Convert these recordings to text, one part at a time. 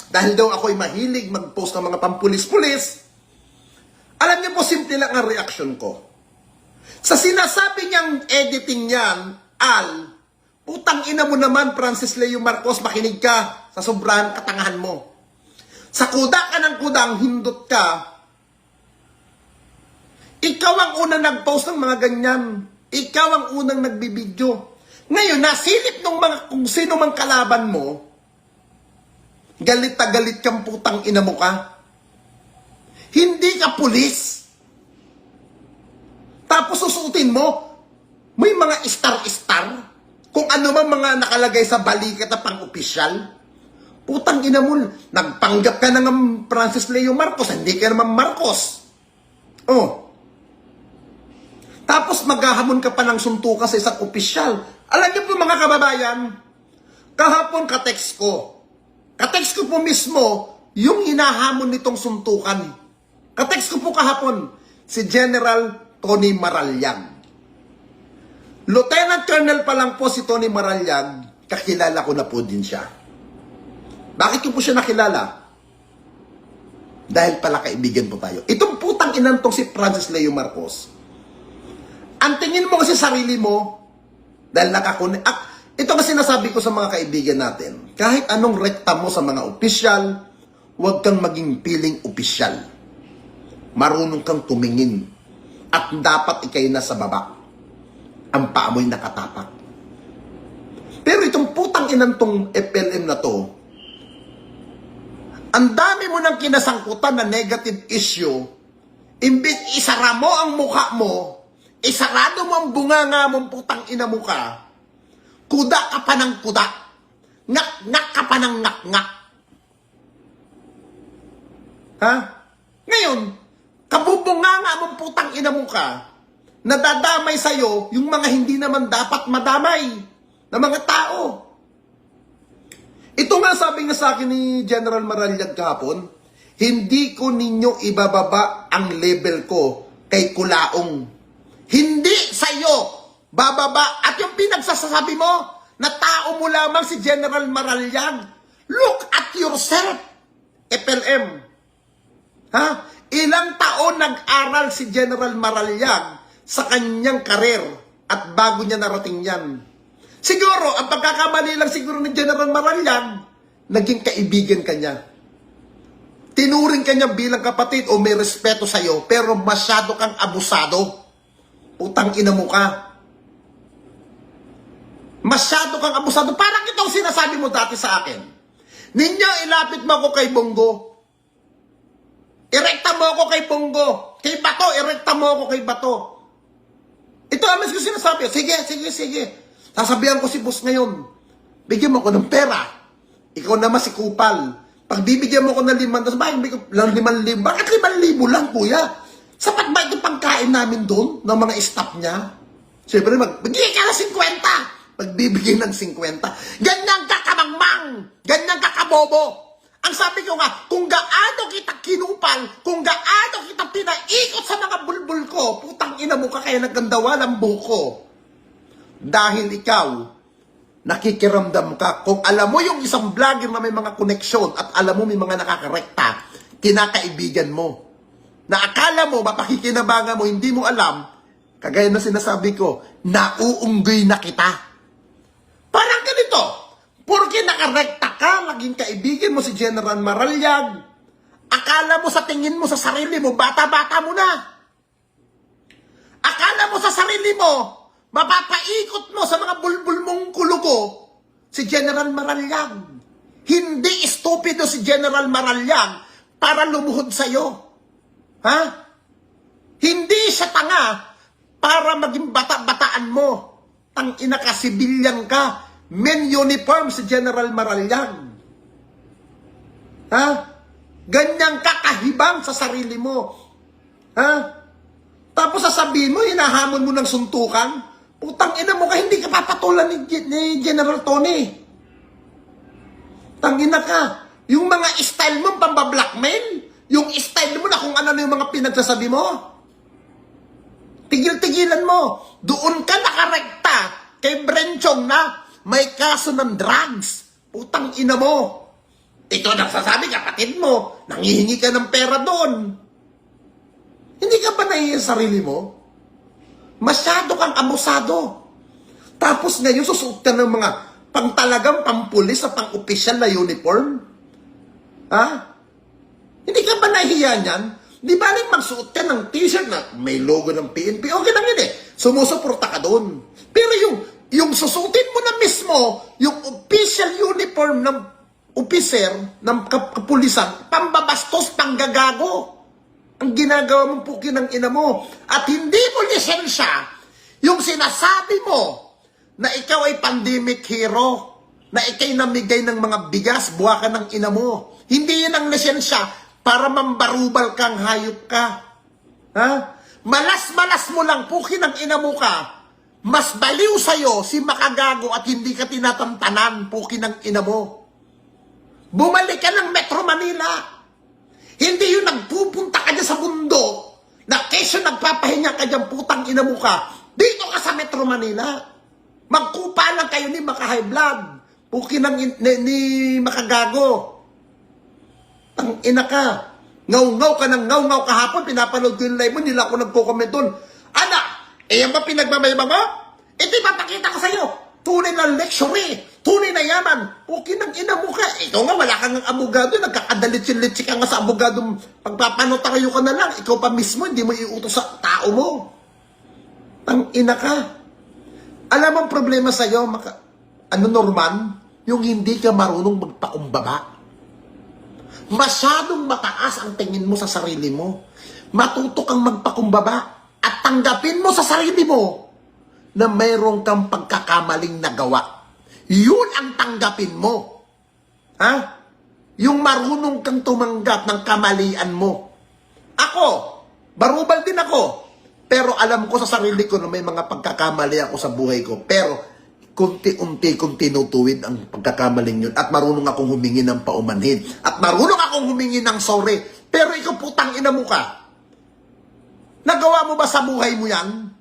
dahil daw ako'y mahilig mag-post ng mga pampulis-pulis. Alam niyo po, simple lang ang reaksyon ko. Sa sinasabi niyang editing niyan, putang ina mo naman, Francis Leo Marcos, makinig ka sa sobrang katangahan mo. Sa kuda ka ng kudang hindot ka, ikaw ang unang nag-post ng mga ganyan. Ikaw ang unang nagbibideo. Ngayon, nasilip ng mga kung sino mang kalaban mo, galit na galit kang putang ina mo ka. Hindi ka pulis. Tapos susuotin mo, may mga star-star, kung ano man mga nakalagay sa balikat na pang-opisyal. Putang ina mo, nagpanggap ka na ng Francis Leo Marcos, hindi ka naman Marcos. Oh. Tapos maghahamon ka pa ng suntukan sa isang opisyal. Alam niyo po mga kababayan, kahapon ka-text ko. Ka-text ko po mismo yung hinahamon nitong suntukan. Ka-text ko po kahapon si General Tony Maraliag. Lieutenant Colonel pa lang po si Tony Maraliag, kakilala ko na po din siya. Bakit ko po siya nakilala? Dahil pala kaibigan po tayo. Itong putang inantong si Francis Leo Marcos, ang tingin mo kasi sarili mo, dahil nakakunik. Ito kasi sinasabi ko sa mga kaibigan natin, kahit anong rekta mo sa mga opisyal, huwag kang maging piling opisyal. Marunong kang tumingin. At dapat ikay nasa baba. Ang paa mo'y nakatapak. Pero itong putang inantong FLM na to, ang dami mo nang kinasangkutan na negative issue, imbis isara mo ang mukha mo, isarado mo ang bunganga mong putang ina mo ka, kuda ka pa ng kuda, ngak-ngak ka pa ng ngak-ngak. Ha? Ngayon, kabubunganga mong putang ina mo ka, nadadamay sa'yo yung mga hindi naman dapat madamay na mga tao. Ito nga sabi nga sa akin ni General Maraliag kahapon, hindi ko ninyo ibababa ang level ko kay Kulaong. Hindi sa'yo bababa. At yung pinagsasabi mo, na tao mo lamang si General Maraliag. Look at yourself, FLM. Ha? Ilang taon nag-aral si General Maraliag sa kanyang karir at bago niya narating yan. Siguro, ang pagkakamali lang siguro ni General Maraliag, naging kaibigan ka niya. Tinuring ka niya bilang kapatid o may respeto sa'yo, pero masyado kang abusado. Utang ina mo ka. Masyado kang abusado. Parang itong sinasabi mo dati sa akin. Ninyo, ilapit mo ako kay Bongo. Irekta mo ako kay Bongo. Kay Bato, irekta mo ako kay Bato. Ito ang mas ko sinasabi. Sige. Sasabihan ko si boss ngayon. Bigyan mo ko ng pera. Ikaw naman si Kupal. Pag bibigyan mo ko ng 5,000, bakit 5,000 lang, kuya? Sapat ba ito pangkain namin doon ng mga staff niya? Siyempre, magbigay ka ng 50. Magbibigay ng 50. Ganyan ka kamangmang. Ganyan ka kabobo. Ang sabi ko nga, kung gaano kita kinupal, kung gaano kita pinaikot sa mga bulbul ko, putang ina mo ka kaya naggandawa ng buko. Dahil ikaw, nakikiramdam ka. Kung alam mo yung isang vlogger na may mga koneksyon at alam mo may mga nakakarekta, kinakaibigan mo. Na akala mo, mapakikinabangan mo, hindi mo alam, kagaya na sinasabi ko, nauunggoy na kita. Parang ganito, porque nakarekta ka, naging kaibigan mo si General Maraliag, akala mo sa tingin mo sa sarili mo, bata-bata mo na. Akala mo sa sarili mo, mapapaikot mo sa mga bulbul mong kulugo, si General Maraliag. Hindi stupido si General Maraliag para lumuhod sa'yo. Ha? Hindi siya tanga para maging bata-bataan mo. Tang-ina ka, sibilyan ka. Men uniform si General Maraliag. Ha? Ganyan ka kahibang sa sarili mo. Ha? Tapos sasabihin mo, hinahamon mo ng suntukan. Putang ina mo ka, hindi ka papatulan ni General Tony. Tangina ka. Yung mga style mo, pambablackmail. Yung style mo na kung ano yung mga pinagsasabi mo. Tigil-tigilan mo. Doon ka nakarekta kay Brenchong na may kaso ng drugs. Putang ina mo. Ikaw nagsasabi, kapatid mo, nangihingi ka ng pera doon. Hindi ka ba nahihiya sa sarili mo? Masyado kang abusado. Tapos ngayon, susuot ka ng mga pang-talagang pampulis sa pang-opisyal na uniform? Ha? Hindi ka ba nahihiya niyan? Di ba rin magsuot ka ng t-shirt na may logo ng PNP? Okay lang yun eh. Sumusuporta ka doon. Pero yung susutin mo na mismo, yung official uniform ng officer ng kapulisan, pambabastos, panggagago. Ang ginagawa mong puki ng ina mo. At hindi mo lisensya yung sinasabi mo na ikaw ay pandemic hero, na ikay namigay ng mga bigas, buha ka ng ina mo. Hindi yan ang lisensya para mambarubal kang hayop ka. Ha? Malas-malas mo lang, puki ng ina mo ka. Mas baliw sa'yo si makagago at hindi ka tinatantanan, puki ng ina mo. Bumalik ka ng Metro Manila. Hindi yung nagpupunta ka dyan sa mundo na kesyo nagpapahinga ka dyan, putang ina mo ka. Dito ka sa Metro Manila. Magkupa lang kayo ni maka-high blood. Puki ng ni makagago. Ang ina ka. Ngaw-ngaw ka ng ngaw-ngaw kahapon. Pinapanood ko yung live mo. Nila ako nagko-comment doon. Anak, yan ba pinagmamayabang mo? Ito ipapakita ko sa'yo. Tunay na luxury. Tunay na yaman. Puki ng ina mo ka. Ikaw nga, wala kang abogado. Nagkakadalitsin-litsi ka nga sa abogado. Pagpapanotarayo ka na lang. Ikaw pa mismo, hindi mo iutos sa tao mo. Ang ina ka. Alam mo ang problema sa'yo, Norman? Yung hindi ka marunong magpakumbaba. Masyadong mataas ang tingin mo sa sarili mo. Matuto kang magpakumbaba at tanggapin mo sa sarili mo na mayroong kang pagkakamaling nagawa. Yun ang tanggapin mo. Ha? Yung marunong kang tumanggap ng kamalian mo. Ako, barubal din ako. Pero alam ko sa sarili ko na may mga pagkakamali ako sa buhay ko. Pero kunti-unti kong tinutuwid ang pagkakamaling yun. At marunong akong humingi ng paumanhin. At marunong akong humingi ng sorry. Pero ikaw putang ina mo ka. Nagawa mo ba sa buhay mo yan?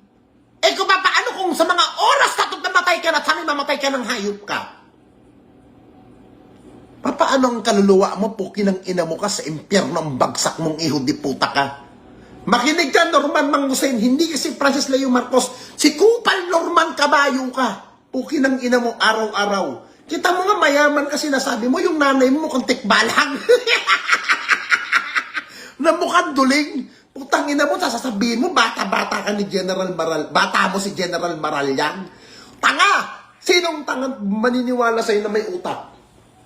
Eh kung paano kung sa mga oras na namatay ka na at sana mamatay ka ng hayop ka? Paano ang kaluluwa mo, puki ng ina mo ka sa impyerno ang bagsak mong iho di puta ka? Makinig ka, Norman Mangusen, hindi si Francis Leo Marcos, si Kupal Norman Caballo ka. Puki ng ina mo araw-araw. Kita mo nga mayaman kasi nasabi mo, yung nanay mo mukhang tikbalang. Na mukhang duling. Putang ina mo, sasabihin mo, bata-bata ka ni General Maral. Bata mo si General Maral yan. Tanga! Sinong tanga maniniwala sa'yo na may utak?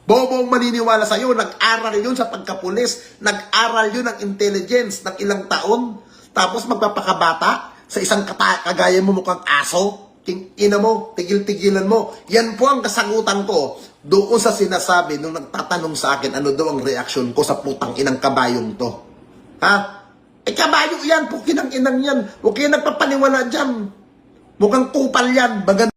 Bobong maniniwala sa'yo, nag-aral yun sa pagkapulis, nag-aral yun ng intelligence ng ilang taon, tapos magpapakabata sa isang kagaya mo mukhang aso. Ina mo, tigil-tigilan mo. Yan po ang kasagutan ko doon sa sinasabi nung nagtatanong sa akin ano daw ang reaksyon ko sa putang inang kabayong to. Ha? Eh kabayo yan, pukin ang inang yan. Huwag kayo nagpapaniwala dyan. Mukhang kupal yan. Bagan